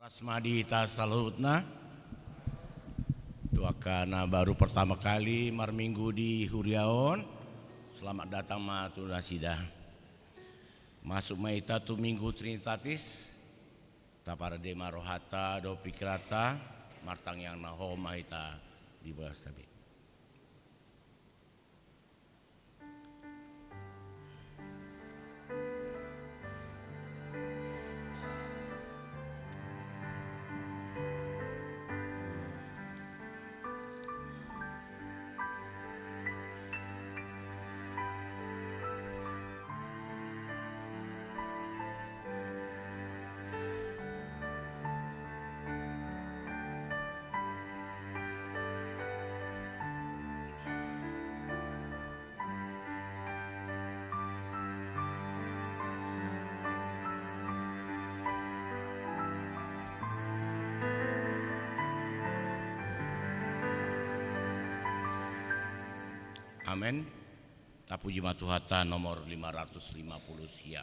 Rasmadita salutna tuakana baru pertama kali marminggu di Huriaon. Selamat datang matura sida. Masuk maita tu minggu Trinitatis tapara dema rohata do pikrata martang yang naho maita di bawah tabi. Amin. Tapuji matuhata nomor 550 sia.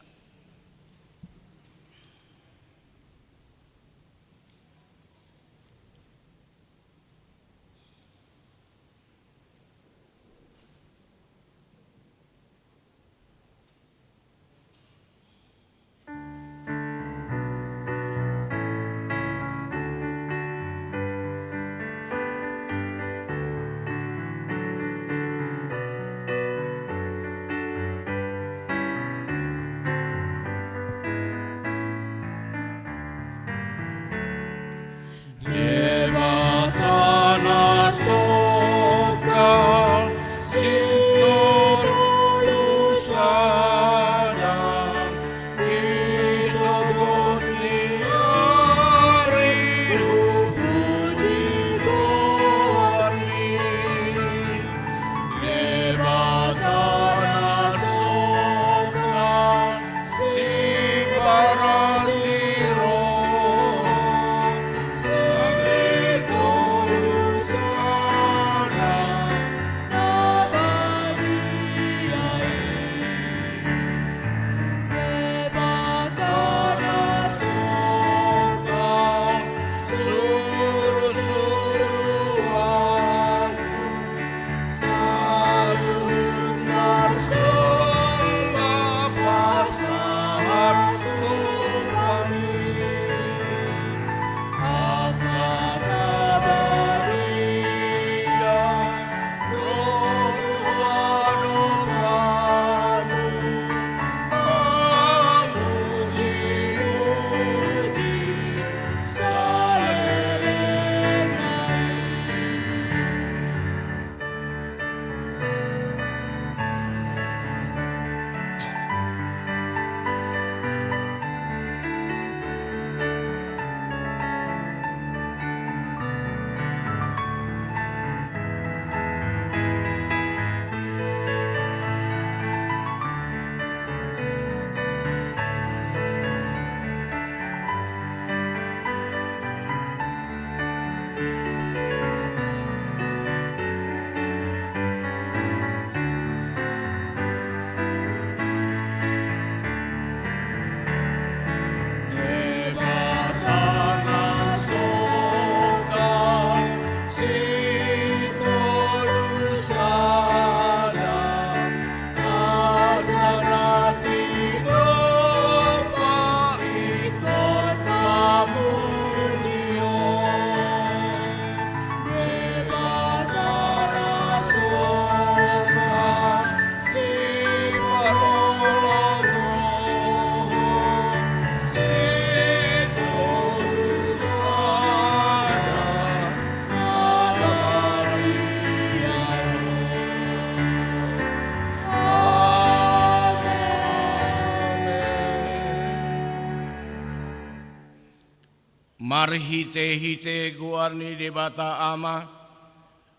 Marhite-hite guarni debata ama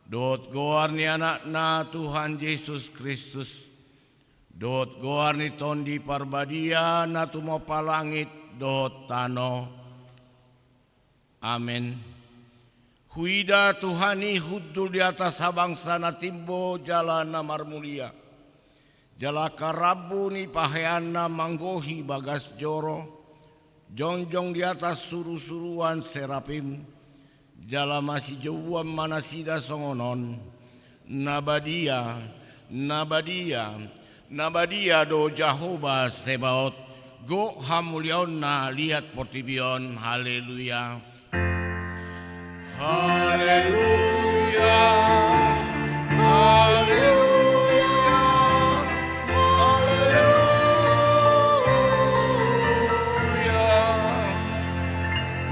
dot guarni anakna Tuhan Yesus Kristus dot guarni tondi parbadia natumo palangit dot tano. Amin. Huida Tuhani huddul di atas habangsa natimbo jalan namar mulia. Jalaka rabu ni paheana manggohi bagas joro. jongjong di atas suru-suruan serapim, jala masih jauhan manasida songonon, nabadia, nabadia, nabadia do Jehovah Sebaot, go hamuliona lihat portibion, haleluya. Haleluya, haleluya, haleluya.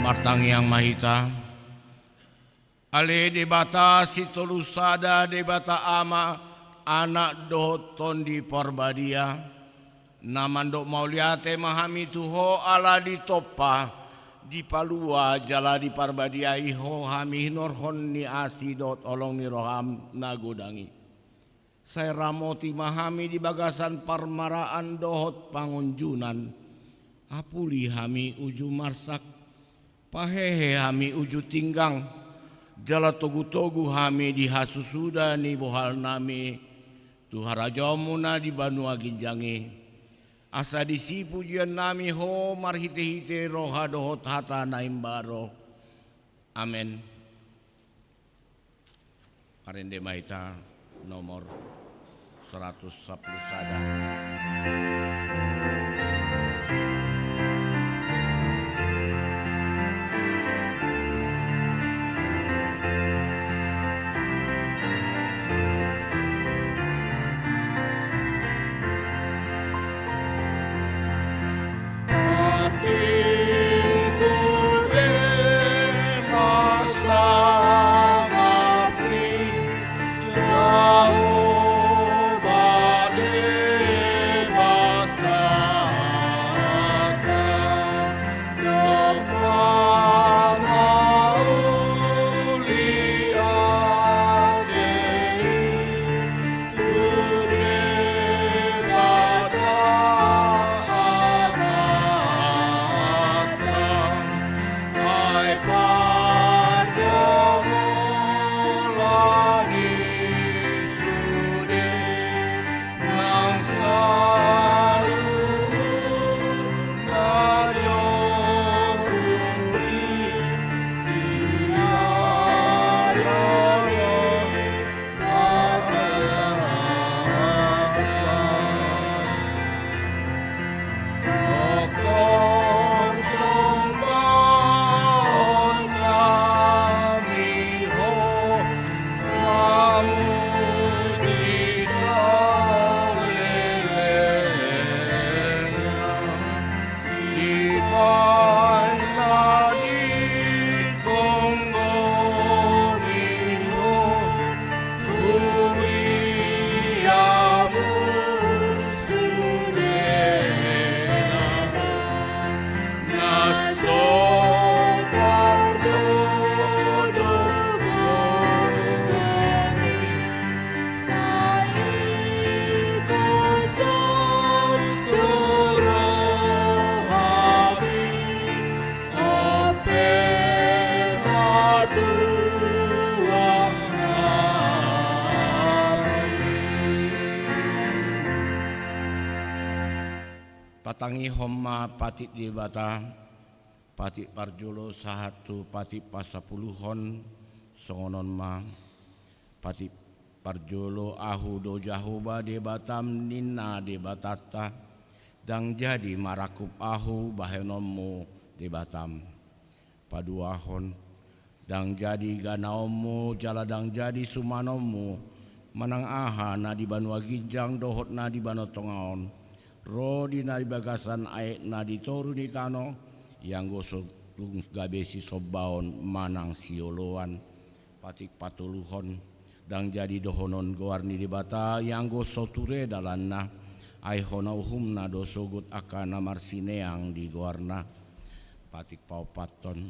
Martangi yang mahita, ale debata sitolusada debata ama anak dohoton di porbadia, namandok mauliate mahami tuho ala ditopa, di palua jala di parbadia iho hami norhon ni asidot olong ni roham nagodangi. Saya ramoti mahami di bagasan parmaraan dohot pangunjunan. Apuli hami uju marsak, pahehe hami uju tinggang. Jala togu-togu hami di hasusuda ni bohal nami. Tuharajamuna di Banua Ginjangi. Asa disi pujian nami ho marhite-hite roha dohot hata naimbaro. Amen. Arende mahita nomor 110 sada. Patangi homa patik di bata, patik parjolo sahatu patik pasapuluhon songonon ma, patik parjolo ahu do jahoba de batam nina de batata, dang jadi marakup ahu bahenomu de batam, paduahon, dang jadi ganaomu jaladang jadi sumanomu, manang aha na di Banua Ginjang dohot na di Banotongaon. Rodi na di bagasan aek na di toru ni tano yang gosok gabesi sobaon manang sioloan patik patuluhon dang jadi dohonon goarni di bata yang gosok ture dalanna ai hona uhumna dosogut akana marsineang di goarna patik paupaton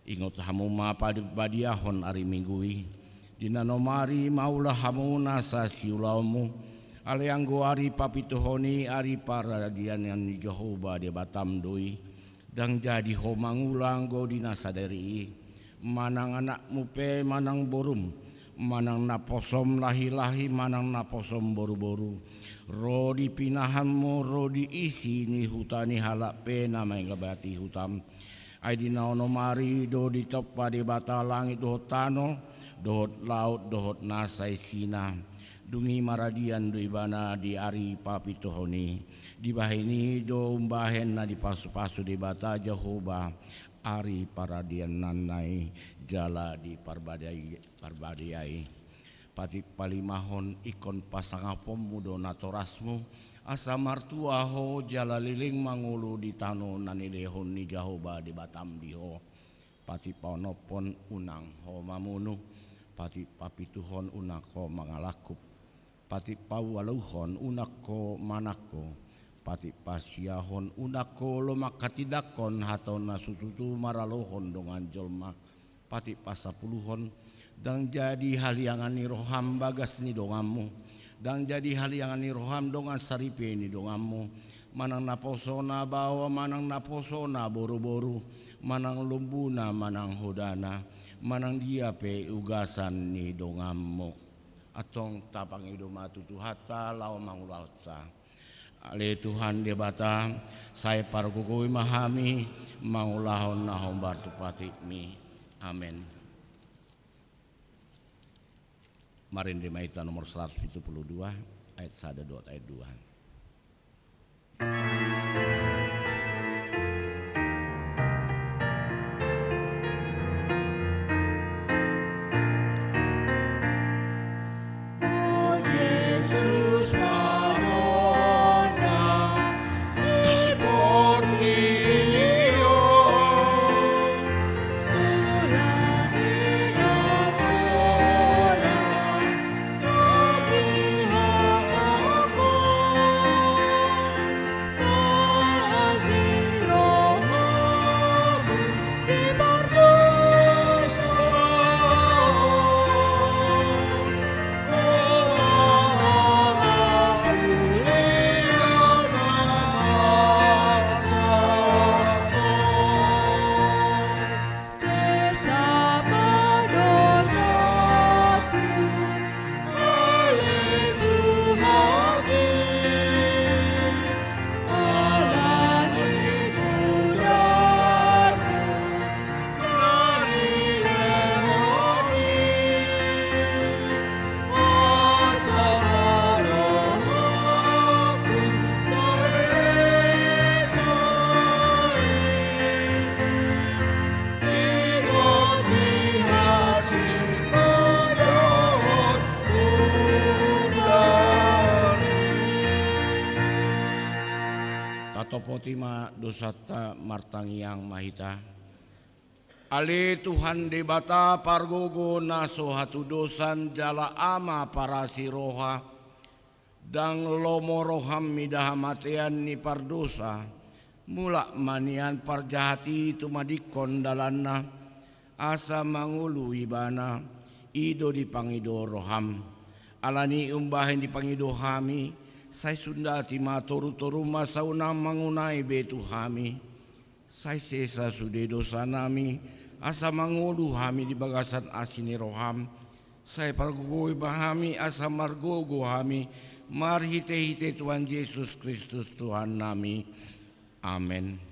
ingot hamuma padi badiahon ari minggui dina nomari maulah hamuna sa siulaumu Aleanggo ari papituhoni ari paradian yang ni Jehovah di Batam doi dang jadi homangulang go dina sadari manang anak mupe manang borum manang naposom lahi-lahi manang naposom boru-boru ro di pinahanmu ro di isi ni hutani halak pena may gabati hutam ay di naono mari do di tepa di bata langit dohot tano dohot laut dohot nasai sina dungi maradian do ibana di ari papitohoni di bahini do umbahen na di pasu-pasu di bata Jehovah ari paradian nanai jala di parbadiai pati palimahon ikon pasangapom mudo natorasmu asa martuaho jala liling mangulu di tano nanilehon ni Jehovah di batam diho pati paonopon unang ho mamunu pati papituhon unako mangalakup pati pawaluhon unako manako pati pasiahon unako lomakatidakon haton nasututu maralohon dongan jolma pati pasapuluhon dan jadi haliangan ni roham bagas ni dongamu dan jadi haliangan ni roham dongan saripe ni dongamu manang naposona bawa manang naposona boru-boru manang lumbuna manang hodana manang dia pe ugasan ni dongamu atong tapang idomatu tuhata lau mangulausa Ale Tuhan dia bata saya pargugui mahami maulahon nahom bartupati mi amin. Marin di Maita nomor 172 ayat 1 ayat 2. Topotima dosata martangiang mahita Ale Tuhan debata pargogo naso hatu dosan jala ama para siroha dang lomo roham midah matean ni pardosa mulak manian parjahati tumadikon dalana asa mangulu ibana ido dipangido roham alani umbahin dipangido hami sai sundati matoru-toru masauna mangunai betu hami sai sesa sude dosa nami asa mangulu hami di bagasan asini roham sai pargugoi bahami asa margogo hami marhite-hite Tuhan Yesus Kristus Tuhan nami amin.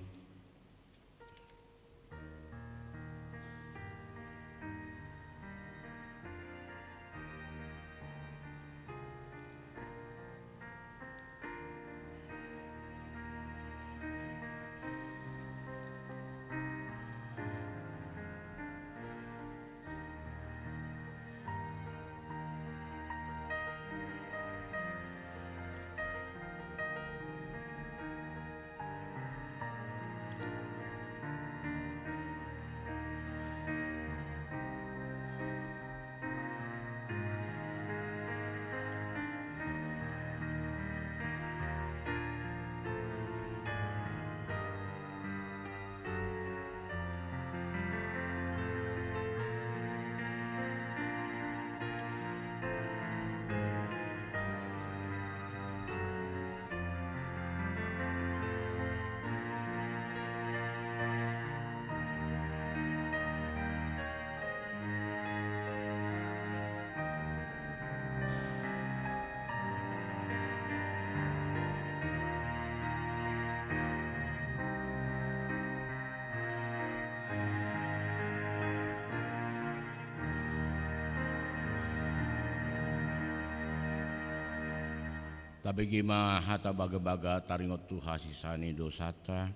Tabegi mah hata baga-baga taringot Tuhan sisani dosata.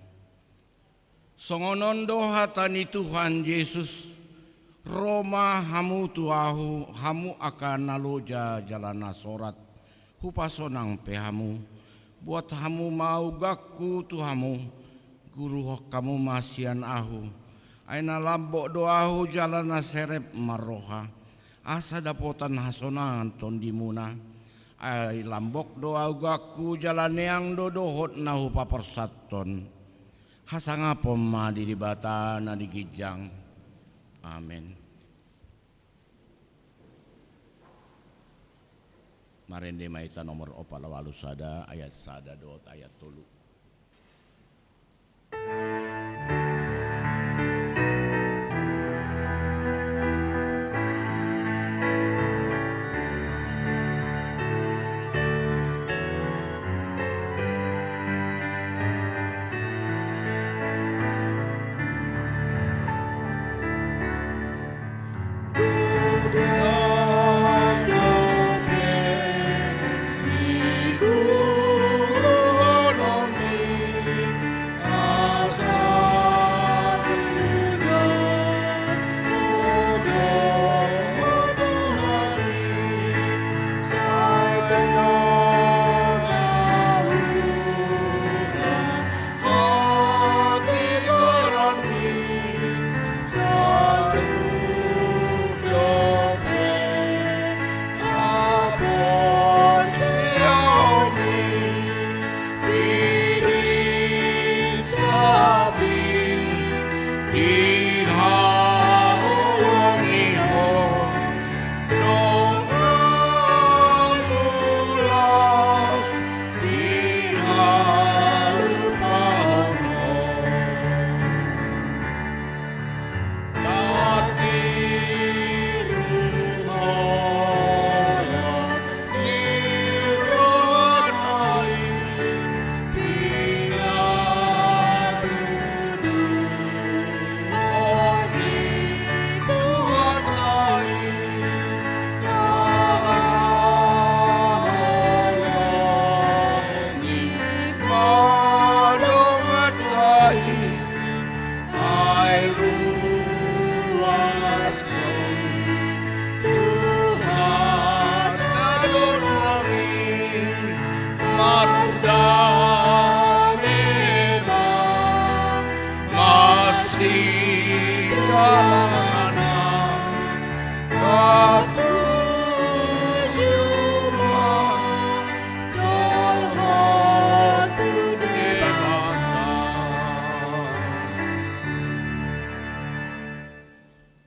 Songonon dohatani Tuhan Yesus. Roma hamu tuahu hamu akan naloja jalana sorat. Hupasonang pehamu. Buat hamu mau gaku tuhamu. Guru kamu masian ahu. Aina lambok doahu jalana serep maroha. Asa dapotan hasonangan tondimuna. Ai lambok doa gaku jalan yang dodohot nahu papersaton. Hasangapom ma di bata na digijang. Amin. Marende maita nomor opala walu sada ayat sada dot ayat tolu.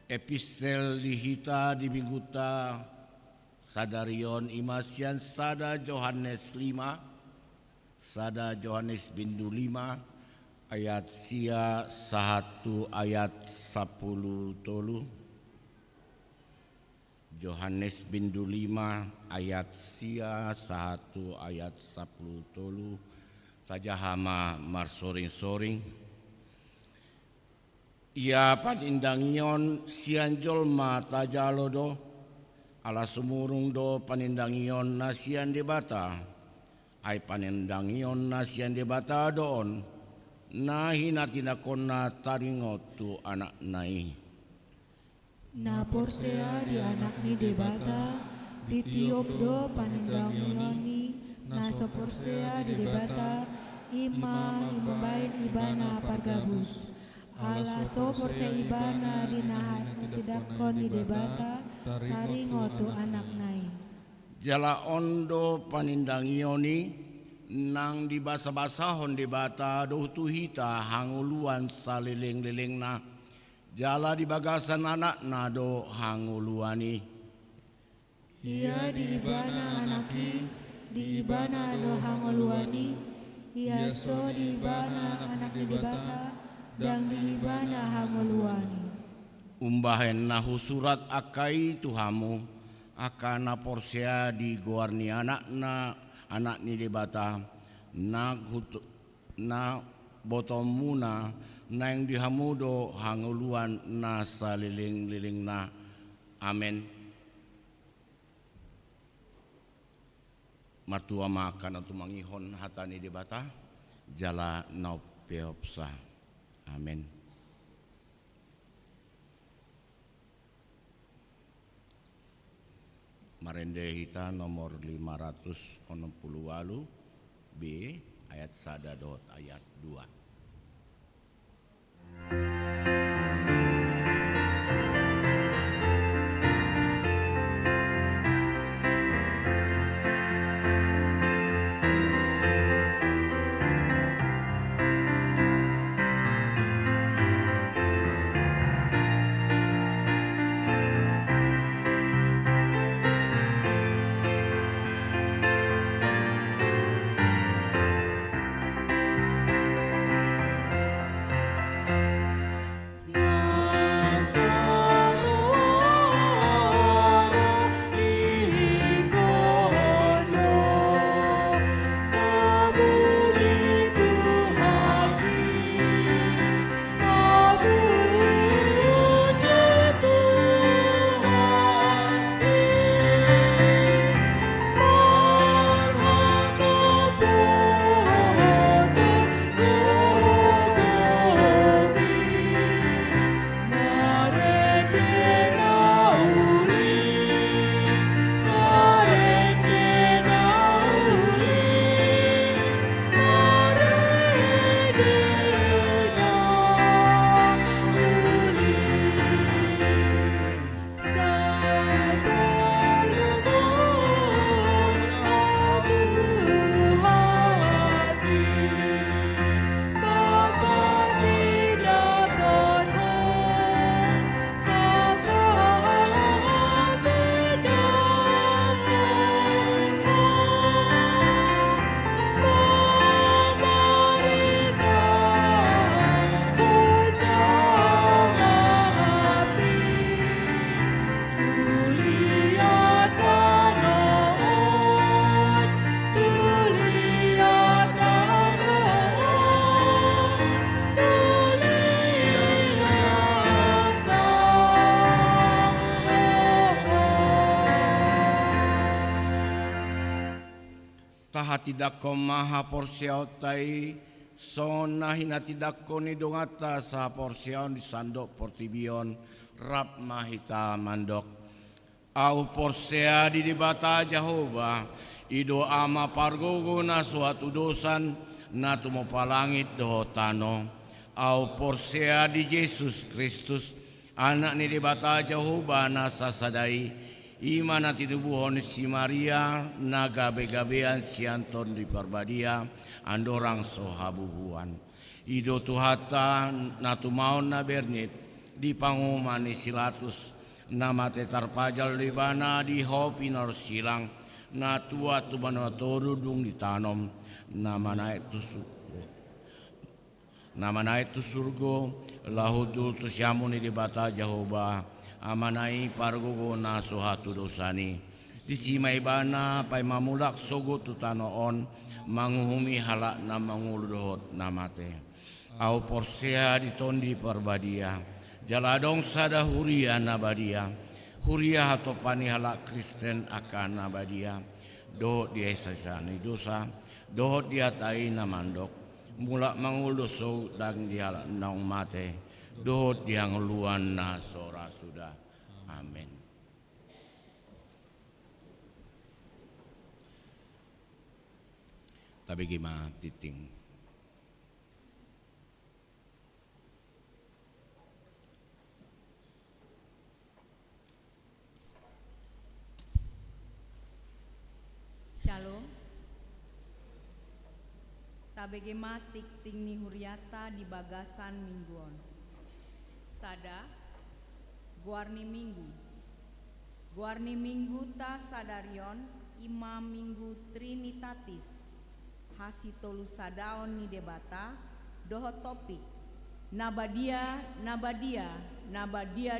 Epistel dihita di Bingguta Sadarion Imasian Sada Johannes 5 Sada Johannes bindu 5 ayat sia 1 ayat 10 tolu. Johannes bindu 5 ayat sia 1 ayat 10 tolu. Saja hama mar soring-soring. Ia panindangion sian jolma tajalodo ala sumurung do panindangion nasian debata ai panindangion nasian debata doon nahi natinakonna taringotu anak nai na porsea di anak ni debata ditiop do panindangioni na soporsea di debata ima imbain ibana pargabus ala sopor se ibana dinahan tidak koni debata taringotu anak nai jala ondo panindangioni nang di basa-basahon debata doh tuhita hanguluan saliling-liling na jala di bagasan anak na do hanguluani ia di ibana anaki di ibana do hanguluani ia so di ibana anak di debata dan diibana hanguluani. Umbahen nahu surat akai tuhamu akana porsea di goarni anak ni debata na botomuna na yang dihamudo hanguluan na saliling-liling na. Amin. Matua makan atau mangihon hatani di bata jala naupeopsa. Amin. Marende hita nomor 568 B ayat 1 dot ayat 2. Taha tidak ko maha porsiao tai sona hina tidak ko ni dongata sa porsiao di sandok portibion rap mahita mandok au porsea di dibata Jehova ido ama pargogo na suatu dosan na tumo palangit doho tano au porsea di Yesus Kristus anak ni dibata Jehova na sasadai Ima na tinubuhon si Maria na gabe-gabean si Anton di Parbadia andorang sohabuhuan. Ido tuhata na tumaon na bernit di panguman ni Silatus na mate tarpajal di bana di hopi nor silang na tua tu torudung di tanom na mana itu surgo lahudul tu syamuni di bata Jehova amanai pargogo na sohatu dosani disimai bana pai mamulak sogo tu tanoon manguhumi halak na manguludohot namate au porsea di tondi parbadia jaladong sada huria nabadia huria hatopani halak Kristen akan nabadia dohot dia sasani dosa dohot dia tai namandok mulak manguludoso dang dia naung mate dohot yang luan na sora sudah. Amin. Tapi gimana titing? Shalom. Tabegema tik tingni huriata di bagasan mingguon. Sada Guarni minggu ta sadarion ima minggu trinitatis hasitolu sadaon ni debata doho topik nabadia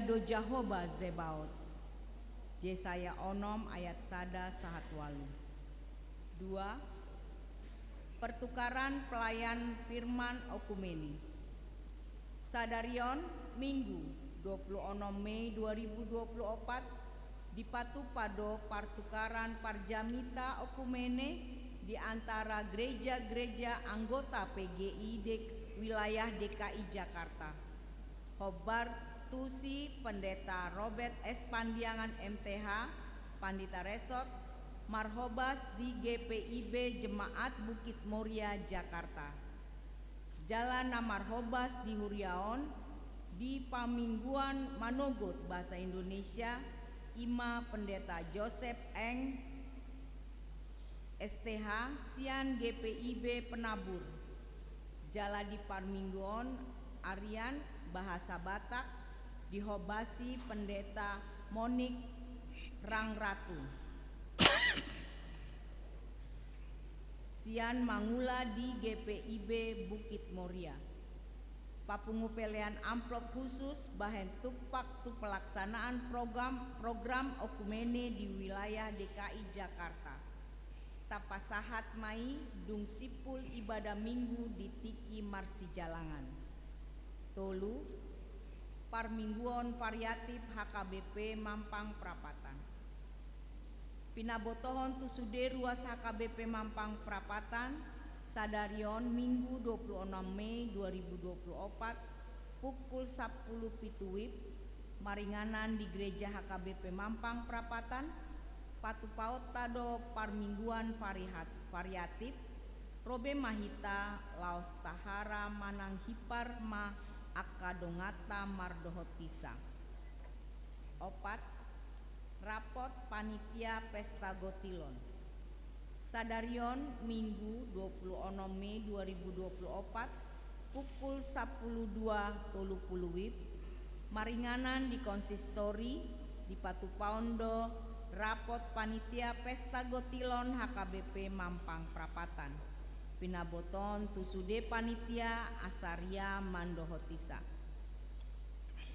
do Jehovah Zebaot Yesaya onom ayat sada sahat walu. 2. Pertukaran pelayan firman okumeni Sadarion Minggu 26 Mei 2024 dipatu pado partukaran parjamita okumene di antara gereja-gereja anggota PGI wilayah DKI Jakarta. Hobar Tusi Pendeta Robert S. Pandiangan MTH, Pandita Resot, Marhobas di GPIB Jemaat Bukit Moria, Jakarta. Jalan Marhobas di Huriaon, di Pamingguan Manogot Bahasa Indonesia, Ima Pendeta Joseph Eng, STH, Sian GPIB Penabur. Jala di Parmingguan Aryan Bahasa Batak, dihobasi Pendeta Monik Rangratu. Sian Mangula di GPIB Bukit Moria. Papungupelean amplop khusus bahen tupak tu pelaksanaan program okumene di wilayah DKI Jakarta. Tapasahat mai dung sipul ibadah minggu di Tiki Marsijalangan. Tolu Parmingguan Variatif HKBP Mampang Prapatan. Pinabotohon tusude ruas HKBP Mampang Prapatan Sadarion Minggu 26 Mei 2024 pukul 10 pituwip maringanan di gereja HKBP Mampang Prapatan patupaot tado Parmingguan Variatif Robe Mahita Laos Tahara Manang Hipar Ma Akadongata Mardohotisa. Opat Rapot Panitia Pesta Gotilon Sadarion Minggu 26 Mei 2024 pukul 12.30 WIB maringanan di konsistori di Patupaundo Rapot Panitia Pesta Gotilon HKBP Mampang Prapatan. Pinaboton tusude panitia Asaria Mandohotisa.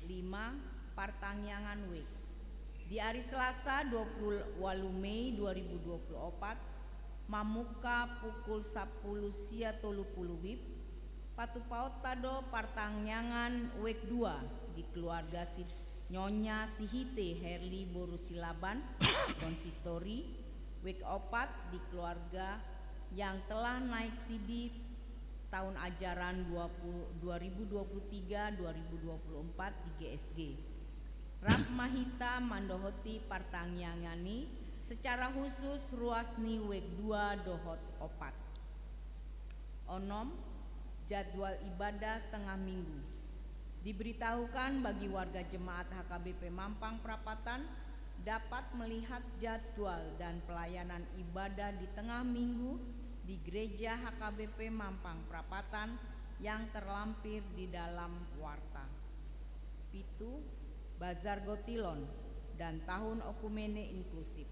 5. Partangyangan W. Di hari Selasa 28 Mei 2024 mamuka pukul 10 sia 30 WIB patupaut tado partangyangan WEK 2 di keluarga Nyonya Sihite Herli Borusilaban konsistori WEK 4 di keluarga yang telah naik sidi tahun ajaran 2023-2024 di GSG. Rap Mahita Mandohoti Partangyangani secara khusus ruas ni WEK 2 Dohot Opat. Onom jadwal ibadah tengah minggu. Diberitahukan bagi warga jemaat HKBP Mampang Prapatan dapat melihat jadwal dan pelayanan ibadah di tengah minggu di gereja HKBP Mampang Prapatan yang terlampir di dalam warta. Pitu Bazar Gotilon dan Tahun Okumene Inklusif.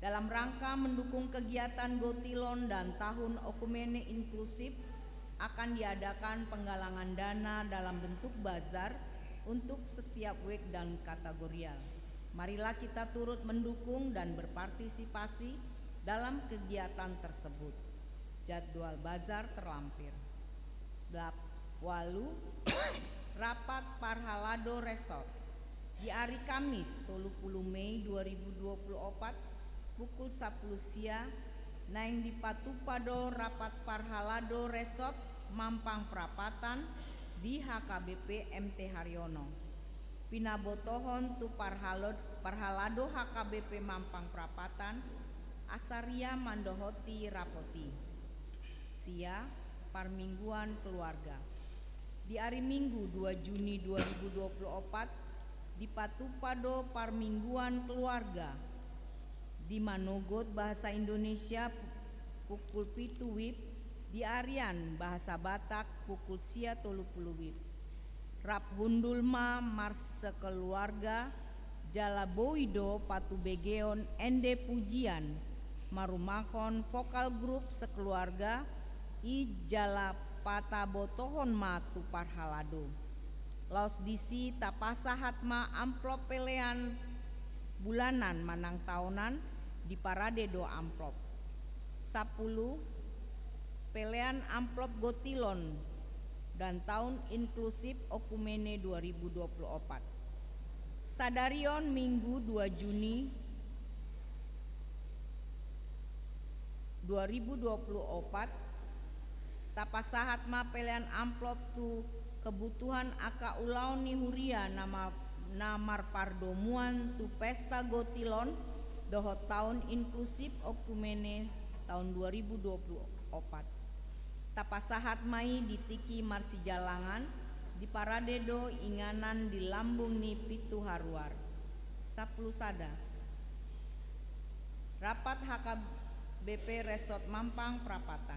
Dalam rangka mendukung kegiatan Gotilon dan Tahun Okumene Inklusif akan diadakan penggalangan dana dalam bentuk bazar untuk setiap WEK dan kategorial. Marilah kita turut mendukung dan berpartisipasi dalam kegiatan tersebut. Jadwal bazar terlampir. 8. Rapat Parhalado Resort di hari Kamis 30 Mei 2024 pukul 10 sia naing di Patupado Rapat Parhalado Resort Mampang Prapatan di HKBP MT Haryono. Pinabotohon tu Parhalado HKBP Mampang Prapatan Asaria Mandohoti Rapoti. Sia Parmingguan Keluarga. Di hari Minggu 2 Juni 2024 di Patupado Parmingguan Keluarga di Manogot Bahasa Indonesia pukul 7 WIB di Aryan Bahasa Batak pukul sia 30 WIB. Rap Hundulma Mars Sekeluarga Jala Boido Patu Begeon Ende Pujian Marumakon Vokal Grup Sekeluarga I Jala Patabotohon Matu Parhalado. Laos disi tapasa hatma amplop pelean bulanan manang tahunan di parade do amplop. 10. Pelean amplop Gotilon dan Tahun Inklusif Okumene 2024. Sadarion Minggu 2 Juni 2024 tapasahat ma pelean amplop tu kebutuhan aka ulaun ni huria namar pardomuan tu pesta gotilon dohot tahun inklusif okumene tahun 2024 tapasahat mai ditiki marsijalangan di paradedo inganan di lambung ni pitu haruar 10 sada rapat HKBP Resort Mampang Prapatan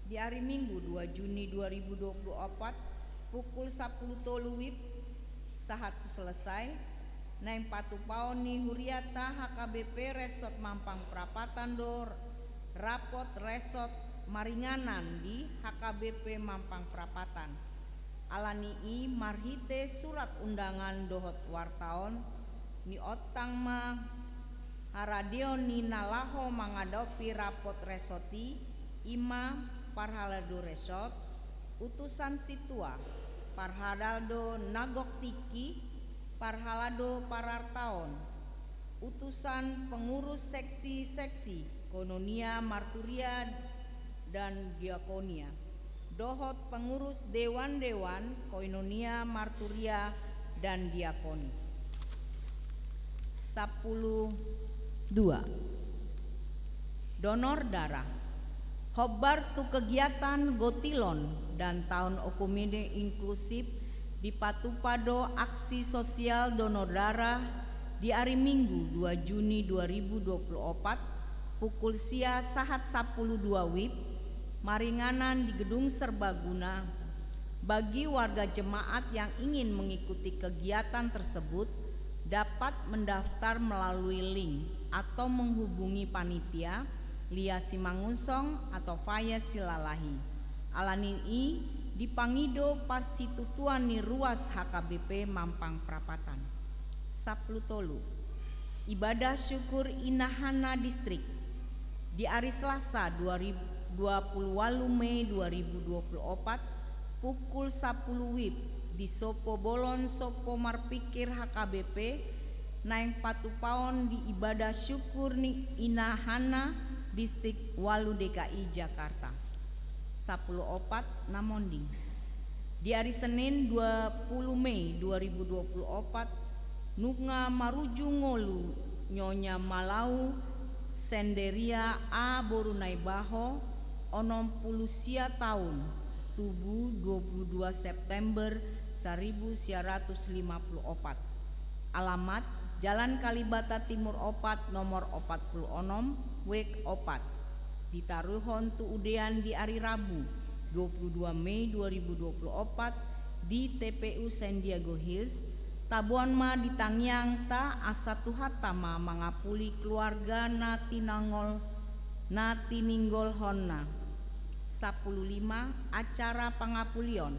di hari Minggu 2 Juni 2024 pukul 10 WIB sahatu selesai naim patu paon ni huriata HKBP Resort Mampang Prapatan do rapot resort maringanan di HKBP Mampang Prapatan alani i marhite surat undangan dohot wartaon ni otang ma haradio ni nalaho mangadapi rapot resoti ima parhalado resort utusan situa parhalado nagok tiki parhalado parartaon utusan pengurus seksi-seksi kononia marturia dan diakonia dohot pengurus dewan-dewan koinonia marturia dan diakoni 10.2 donor darah hobar tu kegiatan gotilon dan tahun okumene inklusif di Patupado aksi sosial donor darah di hari Minggu 2 Juni 2024 pukul sia sahat 10.2 WIB maringanan di Gedung Serbaguna bagi warga jemaat yang ingin mengikuti kegiatan tersebut dapat mendaftar melalui link atau menghubungi panitia Lia Simangunsong atau Faya Silalahi alanin i dipangido parsitutuan ni ruas HKBP Mampang Prapatan 10 tolu ibadah syukur Inahana distrik di hari Selasa 28 Mei 2024 pukul 10 WIB di Sopo Bolon Sopo Marpikir HKBP naing patu paon di ibadah syukur ni Inahana distrik Walu DKI Jakarta 10.4 Namonding di hari Senin 20 Mei 2024 Nunga Maruju Ngolu Nyonya Malau Senderia A Borunai Baho onom pulusia tahun tubuh 22 September 1954 alamat Jalan Kalibata Timur Opat nomor 46 Wek Opat ditaruhon tu udean di hari Rabu 22 Mei 2024 di TPU San Diego Hills tabuan ma ditangyang ta asatu hatama mangapuli keluarga natiningol honna 15 acara pangapulion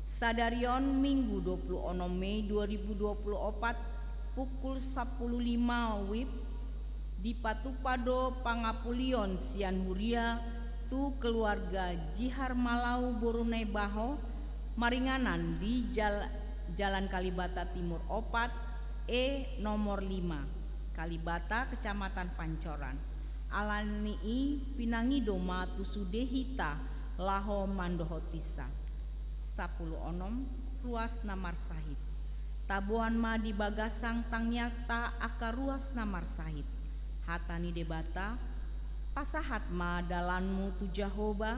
sadarion Minggu 26 Mei 2024 pukul 10.05 WIB di Patupado Pangapulion Sian Huria tu keluarga Jihar Malau Borunai Baho maringanan di Jalan Kalibata Timur Opat nomor 5 Kalibata Kecamatan Pancoran alani i pinangido ma tusudehita laho mandohotisa 10 onom ruas namar sahid tabuan ma di bagasang tangyata aka ruas namar sahid hatani debata pasahat ma dalanmu tu Jahoba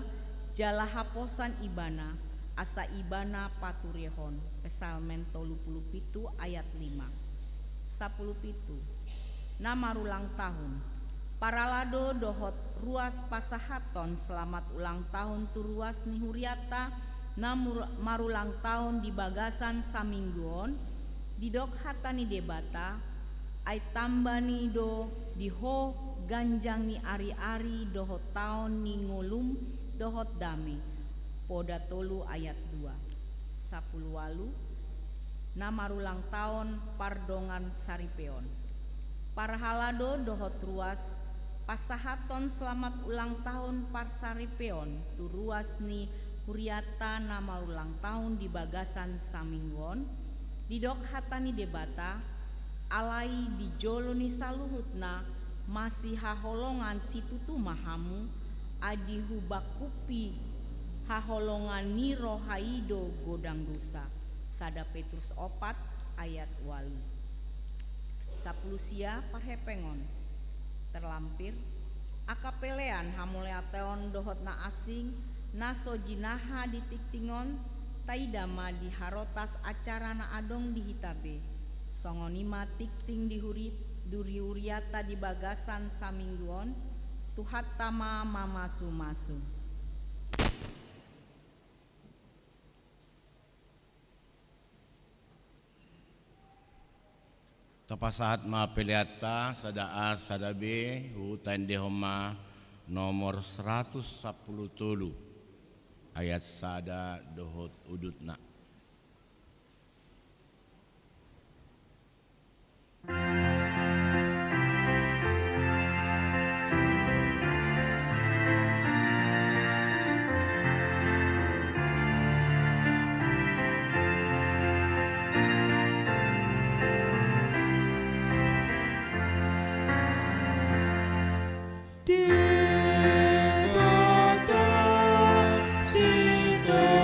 jala haposan ibana asa ibana paturehon pesalmen 37 ayat 5 10 nama ulang tahun Paralado dohot ruas pasahaton selamat ulang tahun tu ruas ni huriata marulang tahun di bagasan samingguon didok hatani debata ai tambani do diho ganjang ni ari-ari dohot tahun ni ngulum dohot dami poda tolu ayat 2 10 walu nama ulang tahun pardongan saripeon parhalado dohot ruas pasahaton selamat ulang tahun parsaripeon tu ruas ni huriata nama ulang tahun di bagasan saminggon didok hatani debata alai di joloni saluhutna masih haholongan situtu mahamu adi hubakupi haholongan niro haido godang dosa. Sada Petrus 4 ayat 8. Sapulusia parhepengon terlampir akapelean hamuleateon dohotna asing naso jinaha ditiktingon taidama di harotas acara na adong di hitabe songonima tikting duri uriata di bagasan samingguon tuhat tama mamasu-masu. Tapasahat mapeliata sadaa sadabe hutan dehoma nomor 110 ayat sada dohot udutna. Debata sitolusa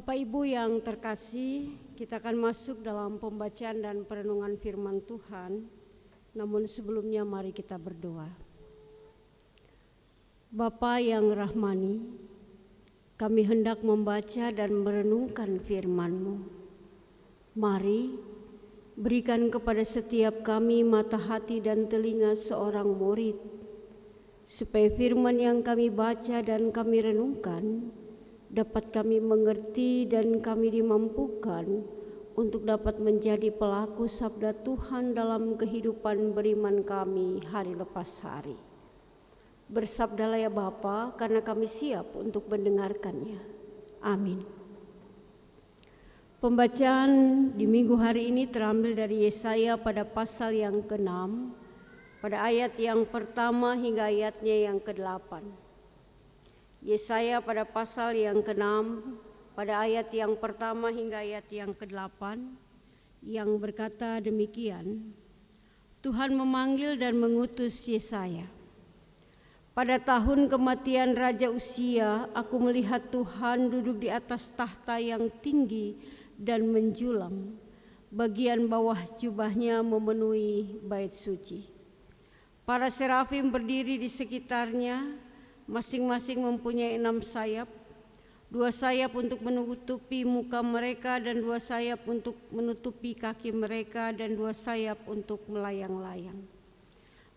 Bapak Ibu yang terkasih, kita akan masuk dalam pembacaan dan perenungan firman Tuhan. Namun sebelumnya mari kita berdoa. Bapa yang rahmani, kami hendak membaca dan merenungkan firman-Mu. Mari berikan kepada setiap kami mata hati dan telinga seorang murid, supaya firman yang kami baca dan kami renungkan dapat kami mengerti dan kami dimampukan untuk dapat menjadi pelaku sabda Tuhan dalam kehidupan beriman kami hari lepas hari. Bersabdalah ya Bapa, karena kami siap untuk mendengarkannya. Amin. Pembacaan di minggu hari ini terambil dari Yesaya pada pasal yang ke-6, pada ayat yang pertama hingga ayatnya yang ke-8. Yesaya pada pasal yang ke-6, pada ayat yang pertama hingga ayat yang ke-8, yang berkata demikian, Tuhan memanggil dan mengutus Yesaya. Pada tahun kematian Raja Uzia, aku melihat Tuhan duduk di atas tahta yang tinggi dan menjulang. Bagian bawah jubahnya memenuhi bait suci. Para serafim berdiri di sekitarnya, masing-masing mempunyai 6 sayap, 2 sayap untuk menutupi muka mereka dan 2 sayap untuk menutupi kaki mereka dan 2 sayap untuk melayang-layang.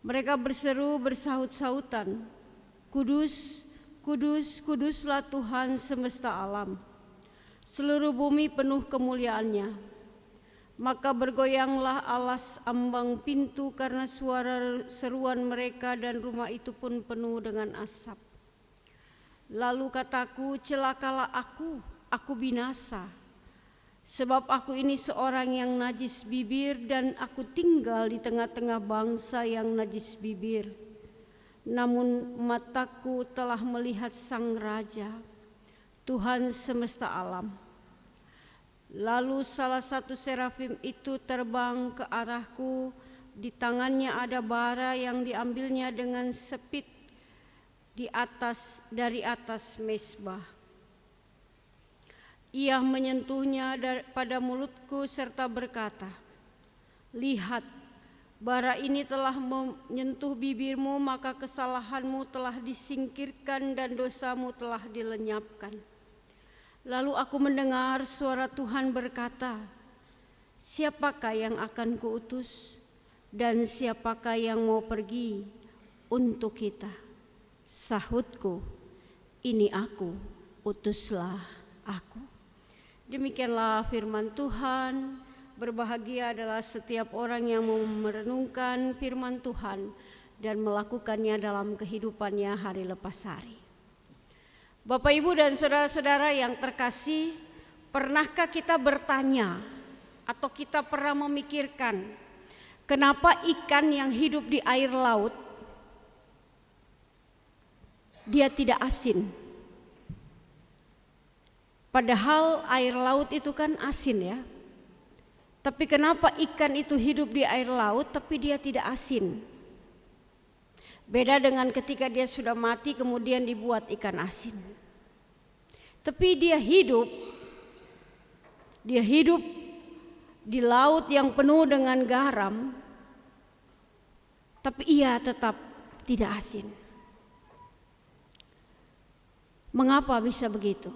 Mereka berseru bersahut-sahutan, Kudus, kudus, kuduslah Tuhan semesta alam. Seluruh bumi penuh kemuliaannya. Maka bergoyanglah alas ambang pintu karena suara seruan mereka dan rumah itu pun penuh dengan asap. Lalu kataku, celakalah aku binasa. Sebab aku ini seorang yang najis bibir dan aku tinggal di tengah-tengah bangsa yang najis bibir. Namun mataku telah melihat Sang Raja, Tuhan semesta alam. Lalu salah satu serafim itu terbang ke arahku, di tangannya ada bara yang diambilnya dengan sepit dari atas mezbah. Ia menyentuhnya pada mulutku serta berkata, lihat, bara ini telah menyentuh bibirmu, maka kesalahanmu telah disingkirkan dan dosamu telah dilenyapkan. Lalu aku mendengar suara Tuhan berkata, siapakah yang akan kuutus dan siapakah yang mau pergi untuk kita? Sahutku, ini aku, utuslah aku. Demikianlah firman Tuhan. Berbahagia adalah setiap orang yang mau merenungkan firman Tuhan dan melakukannya dalam kehidupannya hari lepas hari. Bapak, Ibu, dan saudara-saudara yang terkasih, pernahkah kita bertanya atau kita pernah memikirkan kenapa ikan yang hidup di air laut dia tidak asin? Padahal air laut itu kan asin ya. Tapi kenapa ikan itu hidup di air laut tapi dia tidak asin? Beda dengan ketika dia sudah mati kemudian dibuat ikan asin. Tapi dia hidup di laut yang penuh dengan garam, tapi ia tetap tidak asin. Mengapa bisa begitu?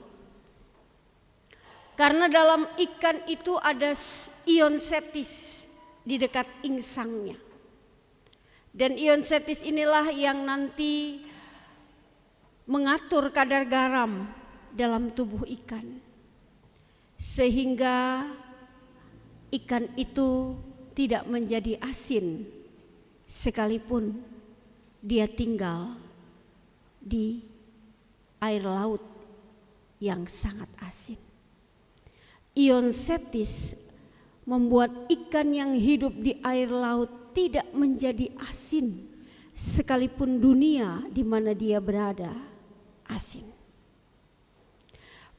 Karena dalam ikan itu ada ion setis di dekat insangnya. Dan ion setis inilah yang nanti mengatur kadar garam dalam tubuh ikan. Sehingga ikan itu tidak menjadi asin sekalipun dia tinggal di air laut yang sangat asin. Ion setis membuat ikan yang hidup di air laut tidak menjadi asin sekalipun dunia di mana dia berada asin.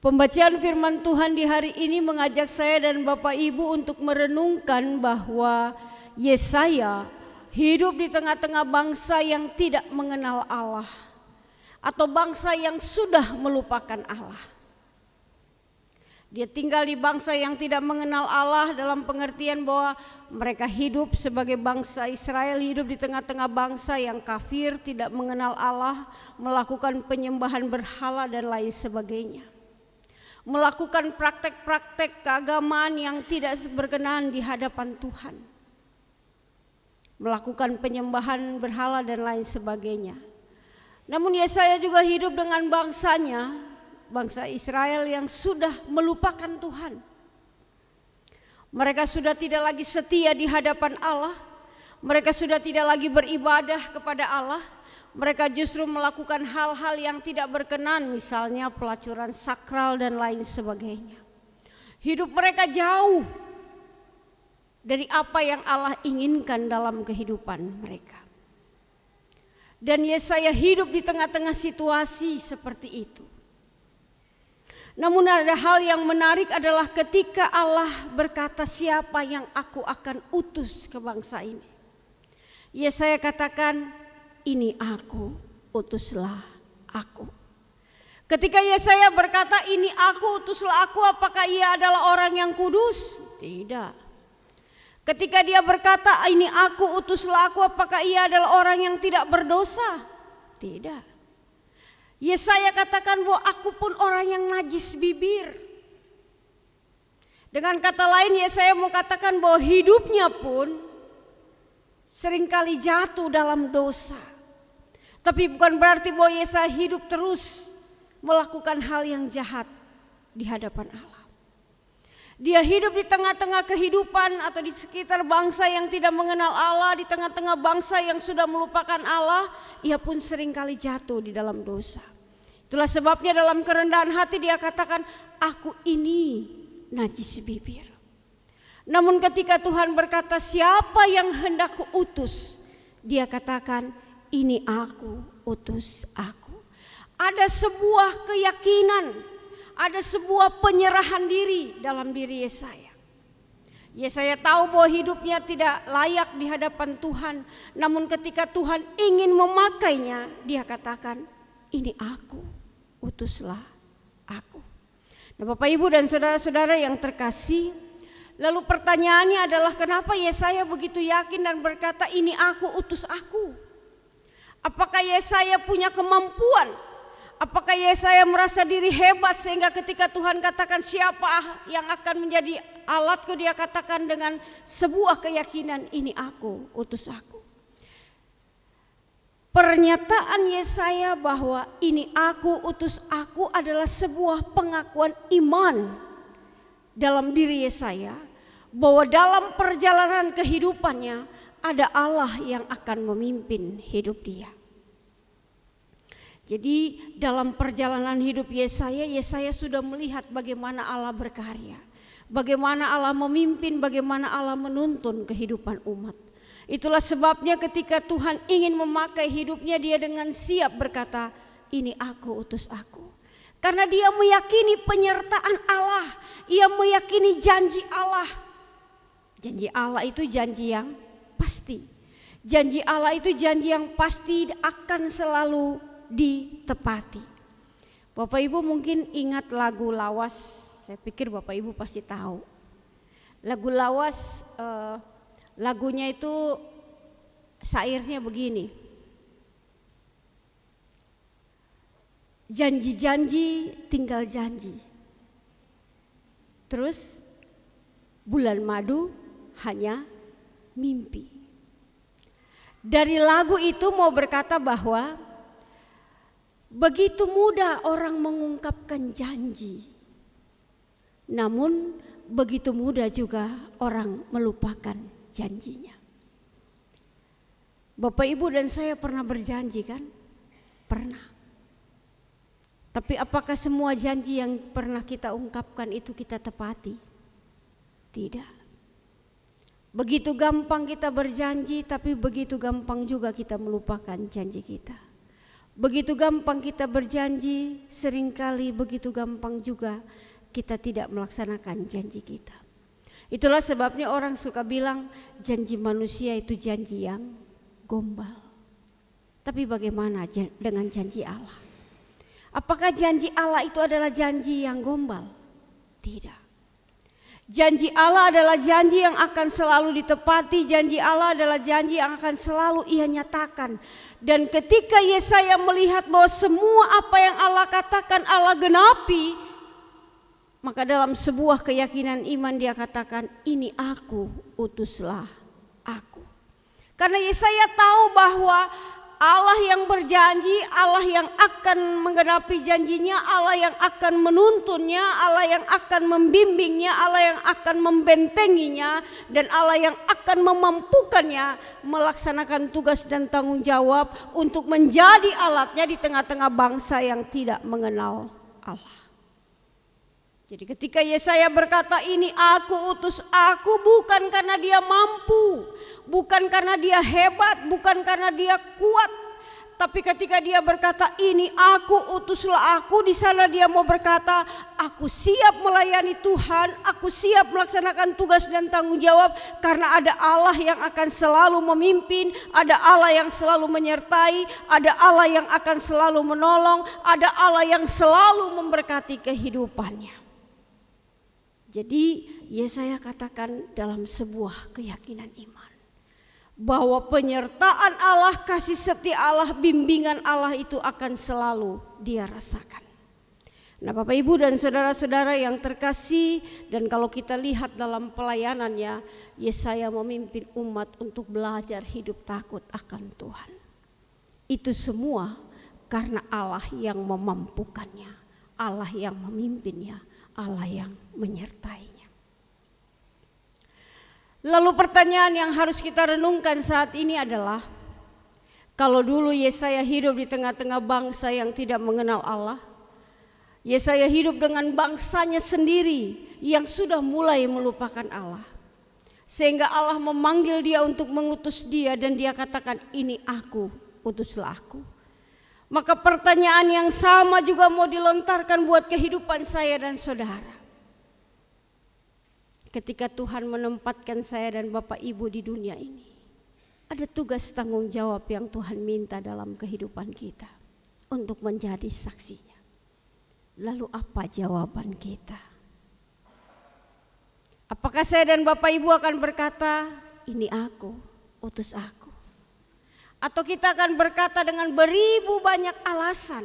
Pembacaan firman Tuhan di hari ini mengajak saya dan Bapak Ibu untuk merenungkan bahwa Yesaya hidup di tengah-tengah bangsa yang tidak mengenal Allah atau bangsa yang sudah melupakan Allah. Dia tinggal di bangsa yang tidak mengenal Allah dalam pengertian bahwa mereka hidup sebagai bangsa Israel, hidup di tengah-tengah bangsa yang kafir, tidak mengenal Allah, melakukan penyembahan berhala dan lain sebagainya. Melakukan praktek-praktek keagamaan yang tidak berkenan di hadapan Tuhan. Melakukan penyembahan berhala dan lain sebagainya. Namun Yesaya juga hidup dengan bangsanya, bangsa Israel yang sudah melupakan Tuhan. Mereka sudah tidak lagi setia di hadapan Allah. Mereka sudah tidak lagi beribadah kepada Allah. Mereka justru melakukan hal-hal yang tidak berkenan, misalnya pelacuran sakral dan lain sebagainya. Hidup mereka jauh dari apa yang Allah inginkan dalam kehidupan mereka. Dan Yesaya hidup di tengah-tengah situasi seperti itu. Namun ada hal yang menarik adalah ketika Allah berkata, siapa yang aku akan utus ke bangsa ini. Yesaya katakan, ini aku, utuslah aku. Ketika Yesaya berkata, ini aku, utuslah aku, apakah ia adalah orang yang kudus? Tidak. Ketika dia berkata, ini aku, utuslah aku, apakah ia adalah orang yang tidak berdosa? Tidak. Yesaya katakan bahwa aku pun orang yang najis bibir. Dengan kata lain, Yesaya mau katakan bahwa hidupnya pun seringkali jatuh dalam dosa. Tapi bukan berarti bahwa Yesaya hidup terus melakukan hal yang jahat di hadapan Allah. Dia hidup di tengah-tengah kehidupan atau di sekitar bangsa yang tidak mengenal Allah, di tengah-tengah bangsa yang sudah melupakan Allah, ia pun seringkali jatuh di dalam dosa. Itulah sebabnya dalam kerendahan hati dia katakan, aku ini najis bibir. Namun ketika Tuhan berkata, siapa yang hendak kuutus? Dia katakan, ini aku, utus aku. Ada sebuah keyakinan, ada sebuah penyerahan diri dalam diri Yesaya. Yesaya tahu bahwa hidupnya tidak layak di hadapan Tuhan. Namun ketika Tuhan ingin memakainya, dia katakan, ini aku, utuslah aku. Nah, Bapak Ibu dan saudara-saudara yang terkasih, lalu pertanyaannya adalah kenapa Yesaya begitu yakin dan berkata, ini aku, utus aku? Apakah Yesaya punya kemampuan? Apakah Yesaya merasa diri hebat sehingga ketika Tuhan katakan siapa yang akan menjadi alatku, dia katakan dengan sebuah keyakinan, ini aku, utus aku. Pernyataan Yesaya bahwa ini aku, utus aku adalah sebuah pengakuan iman dalam diri Yesaya bahwa dalam perjalanan kehidupannya ada Allah yang akan memimpin hidup dia. Jadi dalam perjalanan hidup Yesaya, Yesaya sudah melihat bagaimana Allah berkarya, bagaimana Allah memimpin, bagaimana Allah menuntun kehidupan umat. Itulah sebabnya ketika Tuhan ingin memakai hidupnya, dia dengan siap berkata, ini aku, utus aku. Karena dia meyakini penyertaan Allah, ia meyakini janji Allah. Janji Allah itu janji yang pasti. Janji Allah itu janji yang pasti akan selalu ditepati. Bapak Ibu mungkin ingat lagu Lawas, saya pikir Bapak Ibu pasti tahu. Lagu Lawas, lagunya itu syairnya begini. Janji-janji tinggal janji. Terus bulan madu hanya mimpi. Dari lagu itu mau berkata bahwa begitu mudah orang mengungkapkan janji, namun begitu mudah juga orang melupakan janjinya. Bapak Ibu dan saya pernah berjanji kan? Pernah. Tapi apakah semua janji yang pernah kita ungkapkan itu kita tepati? Tidak. Begitu gampang kita berjanji, tapi begitu gampang juga kita melupakan janji kita. Begitu gampang kita berjanji, seringkali begitu gampang juga kita tidak melaksanakan janji kita. Itulah sebabnya orang suka bilang janji manusia itu janji yang gombal. Tapi bagaimana dengan janji Allah? Apakah janji Allah itu adalah janji yang gombal? Tidak. Janji Allah adalah janji yang akan selalu ditepati, janji Allah adalah janji yang akan selalu Ia nyatakan. Dan ketika Yesaya melihat bahwa semua apa yang Allah katakan Allah genapi, maka dalam sebuah keyakinan iman dia katakan, ini aku, utuslah aku. Karena Yesaya tahu bahwa Allah yang berjanji, Allah yang akan menggenapi janjinya, Allah yang akan menuntunnya, Allah yang akan membimbingnya, Allah yang akan membentenginya, dan Allah yang akan memampukannya melaksanakan tugas dan tanggung jawab untuk menjadi alatnya di tengah-tengah bangsa yang tidak mengenal Allah. Jadi ketika Yesaya berkata ini aku utus aku, bukan karena dia mampu, bukan karena dia hebat, bukan karena dia kuat, tapi ketika dia berkata ini aku utuslah aku, di sana dia mau berkata aku siap melayani Tuhan, aku siap melaksanakan tugas dan tanggung jawab karena ada Allah yang akan selalu memimpin, ada Allah yang selalu menyertai, ada Allah yang akan selalu menolong, ada Allah yang selalu memberkati kehidupannya. Jadi Yesaya katakan dalam sebuah keyakinan iman bahwa penyertaan Allah, kasih setia Allah, bimbingan Allah itu akan selalu dia rasakan. Nah Bapak Ibu dan saudara-saudara yang terkasih, dan kalau kita lihat dalam pelayanannya, Yesaya memimpin umat untuk belajar hidup takut akan Tuhan. Itu semua karena Allah yang memampukannya, Allah yang memimpinnya, Allah yang menyertainya. Lalu pertanyaan yang harus kita renungkan saat ini adalah, kalau dulu Yesaya hidup di tengah-tengah bangsa yang tidak mengenal Allah, Yesaya hidup dengan bangsanya sendiri yang sudah mulai melupakan Allah, sehingga Allah memanggil dia untuk mengutus dia dan dia katakan ini aku, utuslah aku. Maka pertanyaan yang sama juga mau dilontarkan buat kehidupan saya dan saudara. Ketika Tuhan menempatkan saya dan Bapak Ibu di dunia ini, ada tugas tanggung jawab yang Tuhan minta dalam kehidupan kita untuk menjadi saksinya. Lalu apa jawaban kita? Apakah saya dan Bapak Ibu akan berkata, ini aku, utus aku? Atau kita akan berkata dengan beribu banyak alasan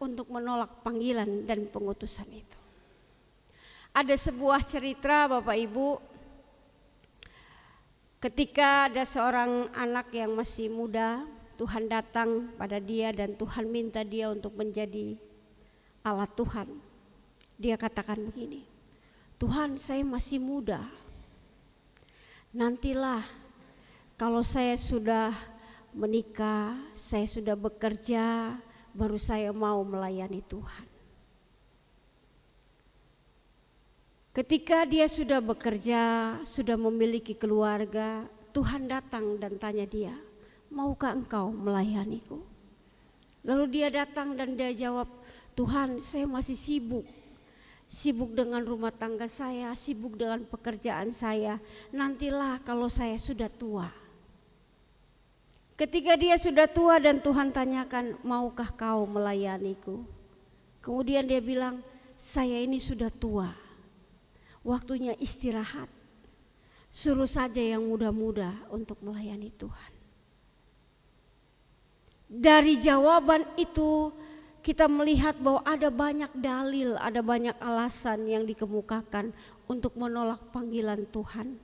untuk menolak panggilan dan pengutusan itu? Ada sebuah cerita Bapak Ibu, ketika ada seorang anak yang masih muda, Tuhan datang pada dia dan Tuhan minta dia untuk menjadi alat Tuhan. Dia katakan begini, Tuhan saya masih muda, nantilah kalau saya sudah menikah, saya sudah bekerja, baru saya mau melayani Tuhan. Ketika dia sudah bekerja, sudah memiliki keluarga, Tuhan datang dan tanya dia, maukah engkau melayaniku? Lalu dia datang dan dia jawab, Tuhan saya masih sibuk dengan rumah tangga saya, sibuk dengan pekerjaan saya, nantilah kalau saya sudah tua. Ketika dia sudah tua dan Tuhan tanyakan, maukah kau melayaniku? Kemudian dia bilang, saya ini sudah tua, waktunya istirahat. Suruh saja yang muda-muda untuk melayani Tuhan. Dari jawaban itu kita melihat bahwa ada banyak dalil, ada banyak alasan yang dikemukakan untuk menolak panggilan Tuhan,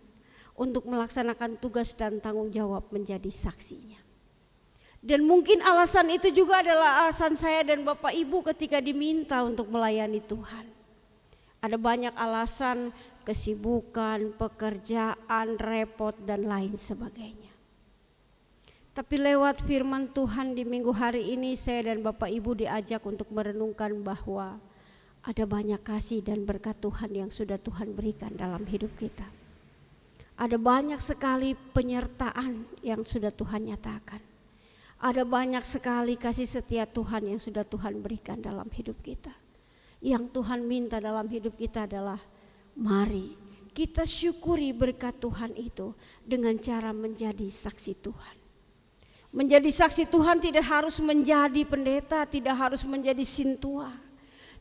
untuk melaksanakan tugas dan tanggung jawab menjadi saksinya. Dan mungkin alasan itu juga adalah alasan saya dan Bapak Ibu ketika diminta untuk melayani Tuhan. Ada banyak alasan, kesibukan, pekerjaan, repot dan lain sebagainya. Tapi lewat firman Tuhan di minggu hari ini saya dan Bapak Ibu diajak untuk merenungkan bahwa ada banyak kasih dan berkat Tuhan yang sudah Tuhan berikan dalam hidup kita. Ada banyak sekali penyertaan yang sudah Tuhan nyatakan. Ada banyak sekali kasih setia Tuhan yang sudah Tuhan berikan dalam hidup kita. Yang Tuhan minta dalam hidup kita adalah mari kita syukuri berkat Tuhan itu dengan cara menjadi saksi Tuhan. Menjadi saksi Tuhan tidak harus menjadi pendeta, tidak harus menjadi sintua,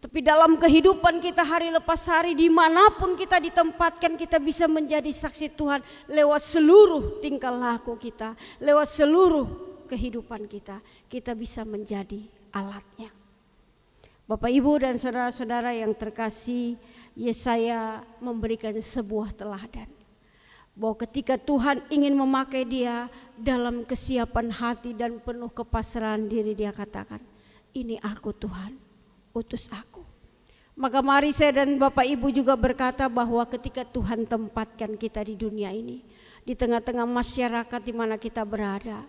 Tapi dalam kehidupan kita hari lepas hari, dimanapun kita ditempatkan, kita bisa menjadi saksi Tuhan lewat seluruh tingkah laku kita, lewat seluruh kehidupan kita. Kita bisa menjadi alatnya. Bapak, Ibu, dan saudara-saudara yang terkasih, Yesaya memberikan sebuah teladan bahwa ketika Tuhan ingin memakai dia dalam kesiapan hati dan penuh kepasrahan diri, dia katakan, ini aku Tuhan, utus aku. Maka mari saya dan Bapak Ibu juga berkata bahwa ketika Tuhan tempatkan kita di dunia ini, di tengah-tengah masyarakat di mana kita berada,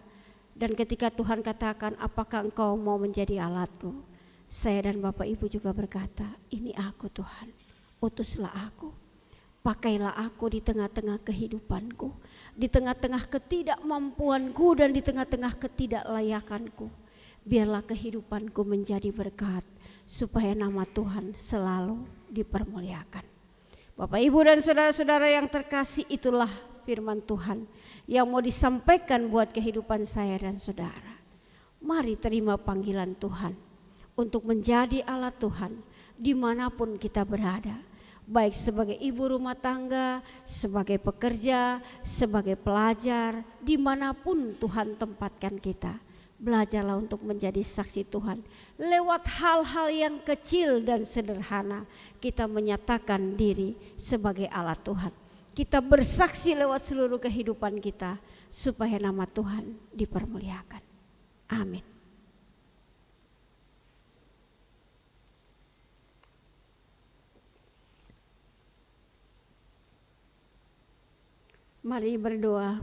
dan ketika Tuhan katakan, apakah engkau mau menjadi alatku? Saya dan Bapak Ibu juga berkata, ini aku Tuhan, utuslah aku. Pakailah aku di tengah-tengah kehidupanku, di tengah-tengah ketidakmampuanku dan di tengah-tengah ketidaklayakanku. Biarlah kehidupanku menjadi berkat, supaya nama Tuhan selalu dipermuliakan. Bapak, Ibu, dan saudara-saudara yang terkasih, itulah firman Tuhan yang mau disampaikan buat kehidupan saya dan saudara. Mari terima panggilan Tuhan untuk menjadi alat Tuhan dimanapun kita berada, baik sebagai ibu rumah tangga, sebagai pekerja, sebagai pelajar, dimanapun Tuhan tempatkan kita. Belajarlah untuk menjadi saksi Tuhan. Lewat hal-hal yang kecil dan sederhana, kita menyatakan diri sebagai alat Tuhan. Kita bersaksi lewat seluruh kehidupan kita, supaya nama Tuhan dipermuliakan. Amin. Mari berdoa.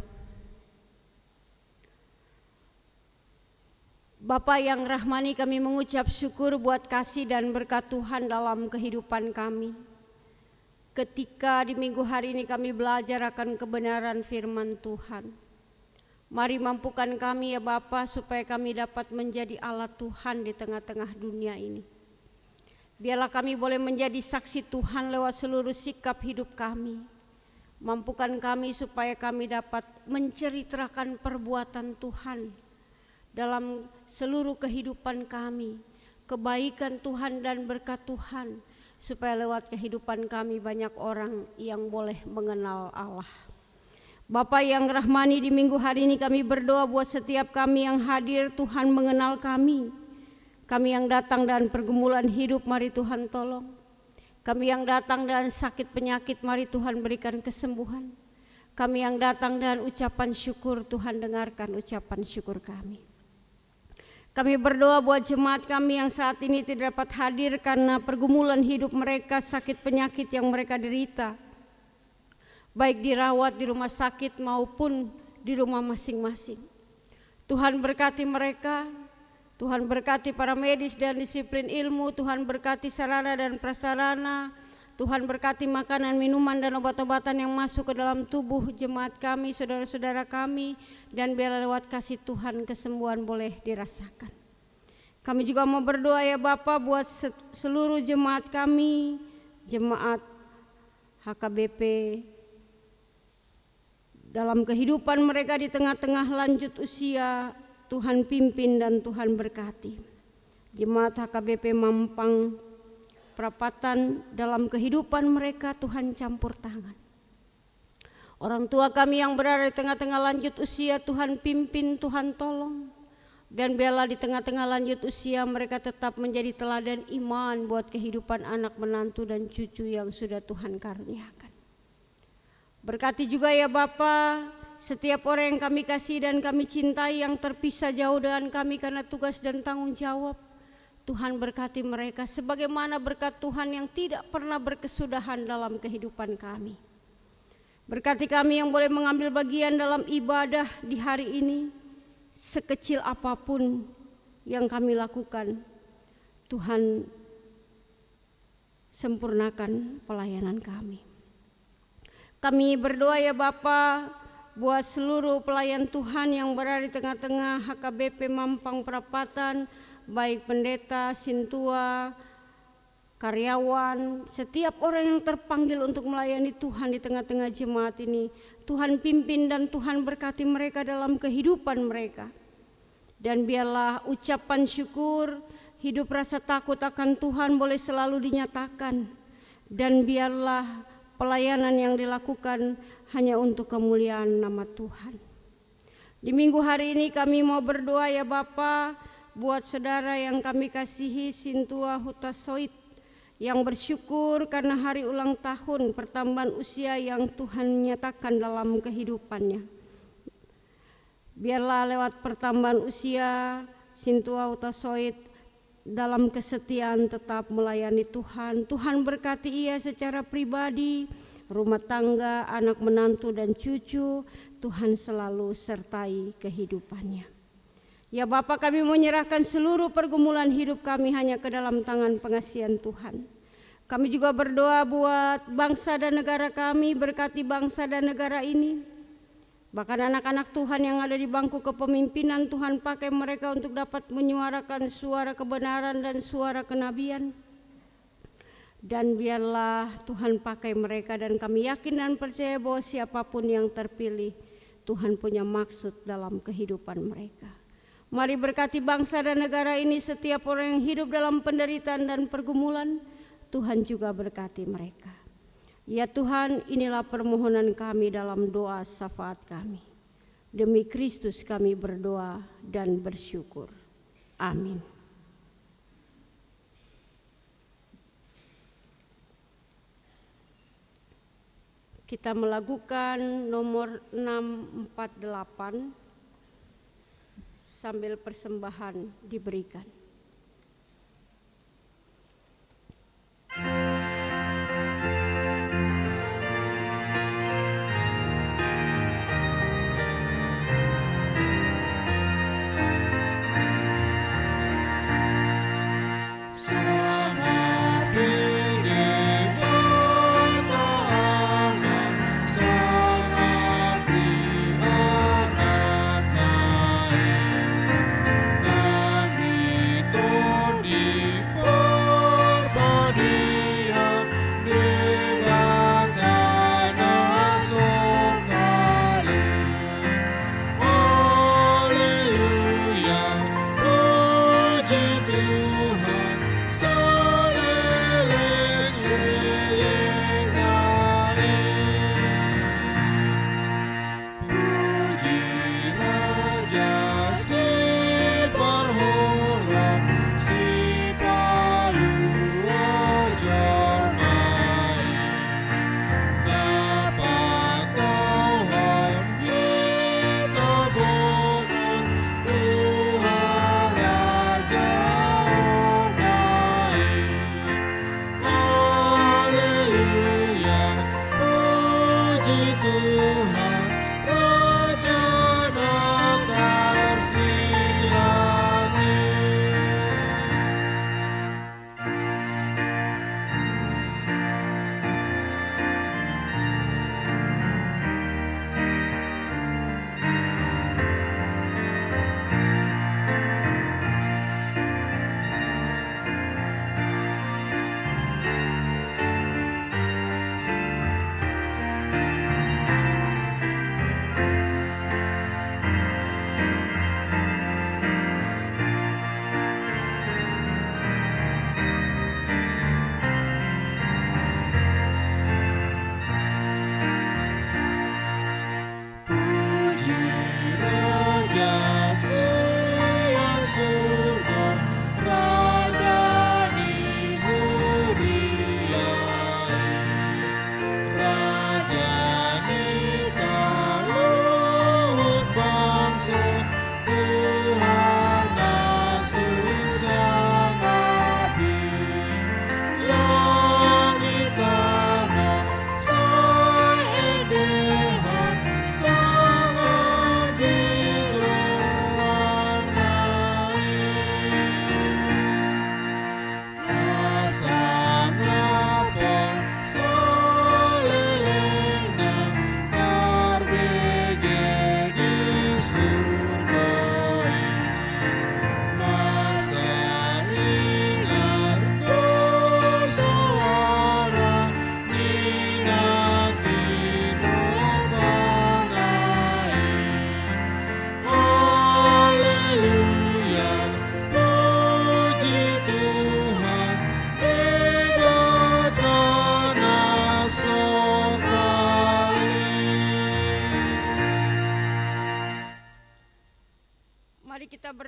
Bapa yang rahmani, kami mengucap syukur buat kasih dan berkat Tuhan dalam kehidupan kami. Ketika di minggu hari ini kami belajar akan kebenaran firman Tuhan, mari mampukan kami ya Bapa, supaya kami dapat menjadi alat Tuhan di tengah-tengah dunia ini. Biarlah kami boleh menjadi saksi Tuhan lewat seluruh sikap hidup kami. Mampukan kami supaya kami dapat menceritakan perbuatan Tuhan dalam seluruh kehidupan kami, kebaikan Tuhan dan berkat Tuhan, supaya lewat kehidupan kami banyak orang yang boleh mengenal Allah. Bapa yang rahmani, di minggu hari ini kami berdoa buat setiap kami yang hadir, Tuhan mengenal kami. Kami yang datang dan pergumulan hidup, mari Tuhan tolong. Kami yang datang dan sakit penyakit, mari Tuhan berikan kesembuhan. Kami yang datang dan ucapan syukur, Tuhan dengarkan ucapan syukur kami. Kami berdoa buat jemaat kami yang saat ini tidak dapat hadir karena pergumulan hidup mereka, sakit penyakit yang mereka derita, baik dirawat di rumah sakit maupun di rumah masing-masing. Tuhan berkati mereka, Tuhan berkati para medis dan disiplin ilmu, Tuhan berkati sarana dan prasarana, Tuhan berkati makanan, minuman dan obat-obatan yang masuk ke dalam tubuh jemaat kami, saudara-saudara kami, dan biarlah lewat kasih Tuhan kesembuhan boleh dirasakan. Kami juga mau berdoa ya Bapa buat seluruh jemaat kami, jemaat HKBP, dalam kehidupan mereka di tengah-tengah lanjut usia, Tuhan pimpin dan Tuhan berkati. Jemaat HKBP Mampang Perapatan, dalam kehidupan mereka Tuhan campur tangan. Orang tua kami yang berada di tengah-tengah lanjut usia, Tuhan pimpin, Tuhan tolong. Dan biarlah di tengah-tengah lanjut usia mereka tetap menjadi teladan iman buat kehidupan anak menantu dan cucu yang sudah Tuhan karuniakan. Berkati juga ya Bapa setiap orang yang kami kasih dan kami cintai yang terpisah jauh dengan kami karena tugas dan tanggung jawab. Tuhan berkati mereka sebagaimana berkat Tuhan yang tidak pernah berkesudahan dalam kehidupan kami. Berkati kami yang boleh mengambil bagian dalam ibadah di hari ini, sekecil apapun yang kami lakukan, Tuhan sempurnakan pelayanan kami. Kami berdoa ya Bapa buat seluruh pelayan Tuhan yang berada di tengah-tengah HKBP Mampang Perapatan, baik pendeta, sintua, karyawan, setiap orang yang terpanggil untuk melayani Tuhan di tengah-tengah jemaat ini, Tuhan pimpin dan Tuhan berkati mereka dalam kehidupan mereka. Dan biarlah ucapan syukur, hidup rasa takut akan Tuhan boleh selalu dinyatakan, dan biarlah pelayanan yang dilakukan hanya untuk kemuliaan nama Tuhan. Di minggu hari ini kami mau berdoa ya Bapa, buat saudara yang kami kasihi Sintua Hutasoit yang bersyukur karena hari ulang tahun pertambahan usia yang Tuhan nyatakan dalam kehidupannya. Biarlah lewat pertambahan usia Sintua Hutasoit dalam kesetiaan tetap melayani Tuhan. Tuhan berkati ia secara pribadi, rumah tangga, anak menantu dan cucu. Tuhan selalu sertai kehidupannya. Ya Bapa, kami menyerahkan seluruh pergumulan hidup kami hanya ke dalam tangan pengasihan Tuhan. Kami juga berdoa buat bangsa dan negara kami, berkati bangsa dan negara ini. Bahkan anak-anak Tuhan yang ada di bangku kepemimpinan, Tuhan pakai mereka untuk dapat menyuarakan suara kebenaran dan suara kenabian. Dan biarlah Tuhan pakai mereka, dan kami yakin dan percaya bahwa siapapun yang terpilih, Tuhan punya maksud dalam kehidupan mereka. Mari berkati bangsa dan negara ini, setiap orang yang hidup dalam penderitaan dan pergumulan, Tuhan juga berkati mereka. Ya Tuhan, inilah permohonan kami dalam doa syafaat kami. Demi Kristus kami berdoa dan bersyukur. Amin. Kita melakukan nomor 648 sambil persembahan diberikan.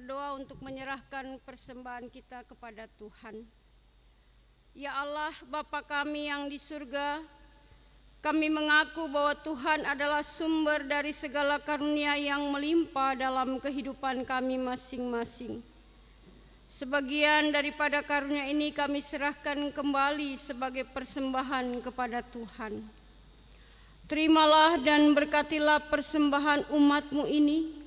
berdoa untuk menyerahkan persembahan kita kepada Tuhan. Ya Allah, Bapa kami yang di surga, kami mengaku bahwa Tuhan adalah sumber dari segala karunia yang melimpah dalam kehidupan kami masing-masing. Sebagian daripada karunia ini kami serahkan kembali sebagai persembahan kepada Tuhan. Terimalah dan berkatilah persembahan umat-Mu ini,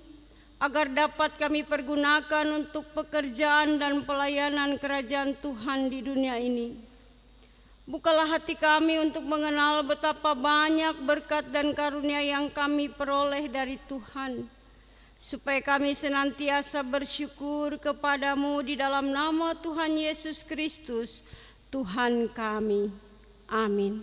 agar dapat kami pergunakan untuk pekerjaan dan pelayanan kerajaan Tuhan di dunia ini. Bukalah hati kami untuk mengenal betapa banyak berkat dan karunia yang kami peroleh dari Tuhan, supaya kami senantiasa bersyukur kepadamu di dalam nama Tuhan Yesus Kristus, Tuhan kami. Amin.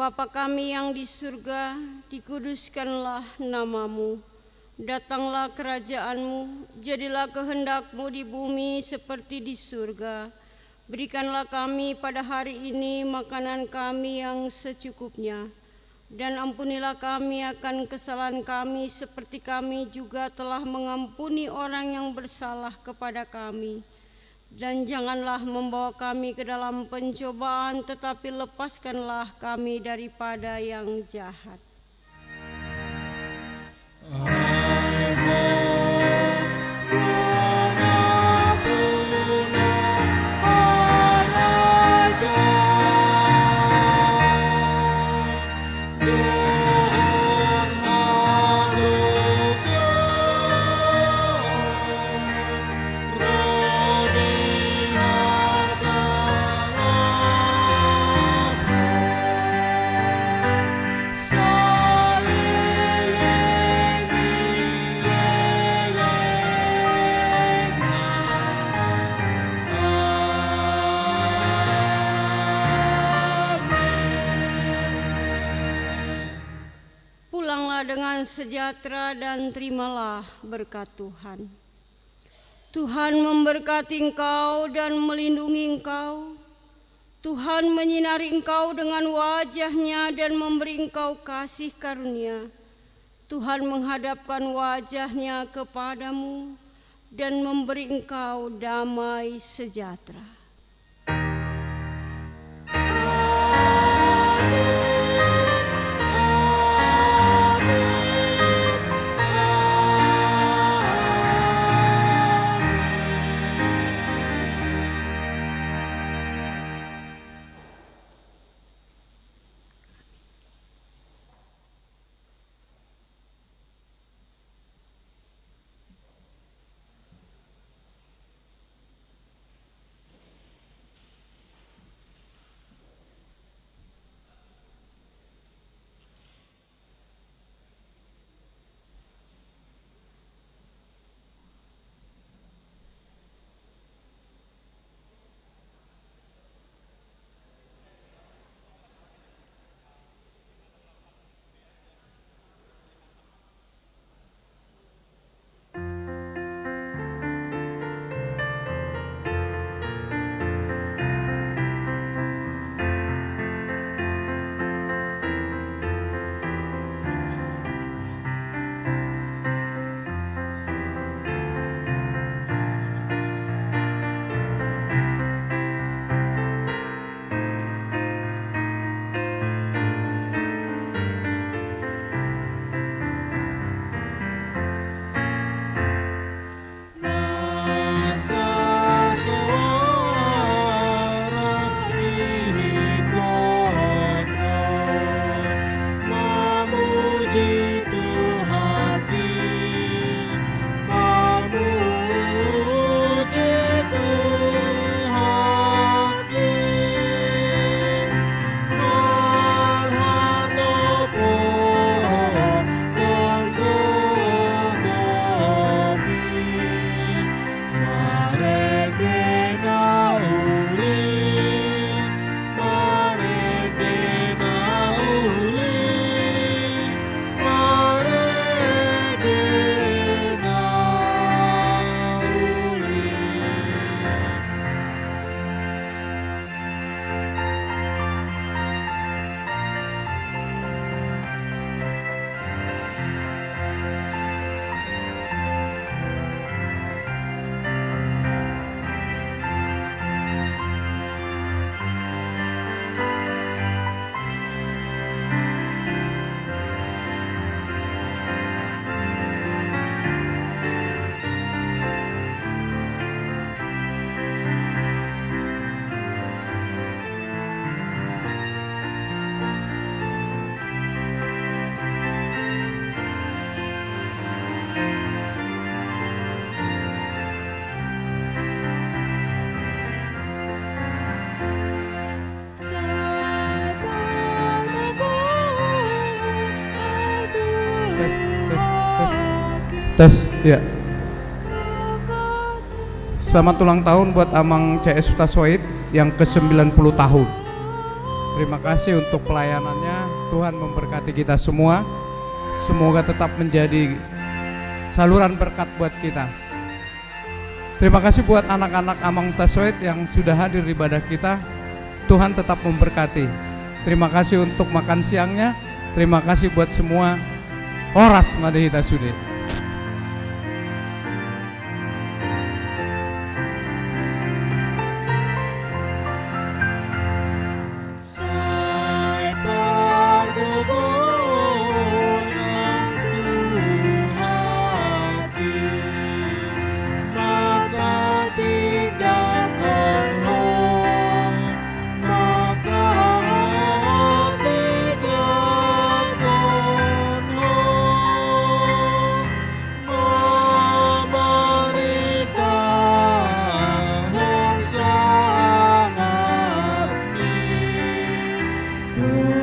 Bapa kami yang di surga, dikuduskanlah nama-Mu. Datanglah kerajaan-Mu, jadilah kehendak-Mu di bumi seperti di surga. Berikanlah kami pada hari ini makanan kami yang secukupnya. Dan ampunilah kami akan kesalahan kami seperti kami juga telah mengampuni orang yang bersalah kepada kami. Dan janganlah membawa kami ke dalam pencobaan, tetapi lepaskanlah kami daripada yang jahat. Dengan sejahtera dan terimalah berkat Tuhan. Tuhan memberkati engkau dan melindungi engkau. Tuhan menyinari engkau dengan wajah-Nya dan memberi engkau kasih karunia. Tuhan menghadapkan wajah-Nya kepadamu dan memberi engkau damai sejahtera. Tes, ya. Selamat ulang tahun buat Amang CS Sutaswait yang ke-90 tahun. Terima kasih untuk pelayanannya. Tuhan memberkati kita semua. Semoga tetap menjadi saluran berkat buat kita. Terima kasih buat anak-anak Amang Sutaswait yang sudah hadir di ibadah kita. Tuhan tetap memberkati. Terima kasih untuk makan siangnya. Terima kasih buat semua Oras Madehita Sude. Tuhan